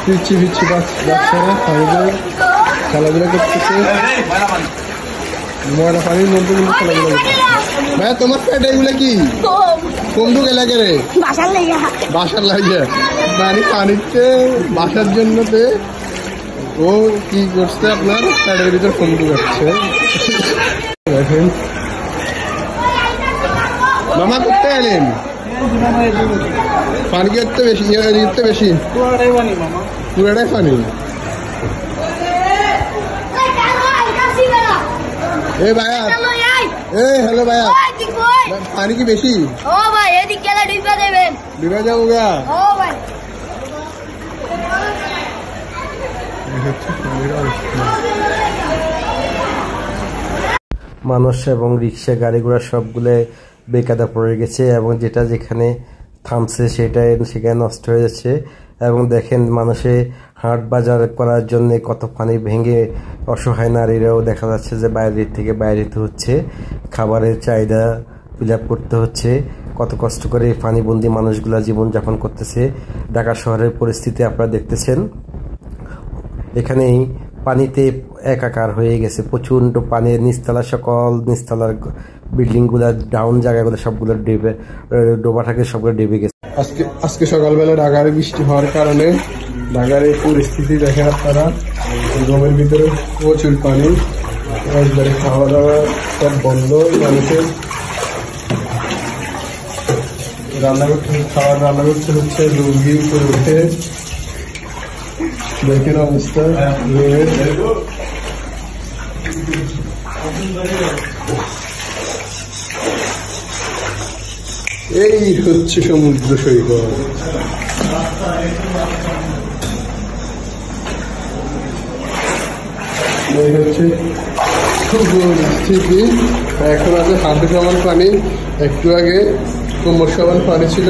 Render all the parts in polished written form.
পিচ্ছি পিচ্ছি বাচ্চারা পানিতে খেলাধুলা করতেছে, ময়লা পানির মধ্যে কিন্তু খেলাধুলা করতেছে। ভাইয়া তোমার পেটে এগুলো কি কমডু গেলে রে বাসার লাগে পানিতে বাসার জন্য ও কি করছে আপনার পেটের ভিতর কমডু যাচ্ছে। দেখেন মামা করতে এলেন পানি কি একটু বেশি বেশি পুরাটাই পানি। এ ভাইয়া হ্যালো ভাইয়া পানি কি বেশি? ডুবে যাবো গা। মানুষ এবং রিক্সা গাড়ি ঘোড়া সবগুলো বেকায়দা পড়ে গেছে এবং যেটা যেখানে থামছে সেখানে নষ্ট হয়ে যাচ্ছে। এবং দেখেন মানুষে হাট বাজার করার জন্য কত পানি ভেঙে অসহায় নারীরাও দেখা যাচ্ছে যে বাইরের থেকে বাইরে হচ্ছে, খাবারের চাহিদা ফিল আপ করতে হচ্ছে। কত কষ্ট করে পানিবন্দী মানুষগুলা জীবনযাপন করতেছে। ঢাকা শহরের পরিস্থিতি আপনারা দেখতেছেন, এখানেই পানিতে একাকার হয়ে গেছে, প্রচণ্ড পানির নিচতলা সকল নিচতলার বিল্ডিংগুলা ডাউন জায়গাগুলো সবগুলো ডোবা থাকে, সবগুলো ডেবে গেছে। আজকে সকালবেলা ঢাকায় বৃষ্টি হওয়ার কারণে ঢাকার এই পরিস্থিতি দেখে আপনারা, রুমের ভিতরে প্রচুর পানি, একবারে খাওয়া দাওয়া সব বন্ধ, মানুষের রান্না করতে হচ্ছে রুগী করে উঠে। দেখেন অবস্থা রুমের, এই হচ্ছে সমুদ্র সৈকত। এই হচ্ছে পরিস্থিতি। এখন আছে হাঁটু সমান পানি, একটু আগে কোমর সমান পানি ছিল।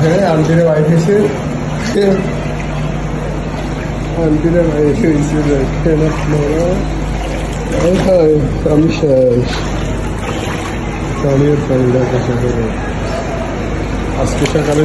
হ্যাঁ আন্টিরা বাইক এসে আমি শেষ পানি আজকে সকালে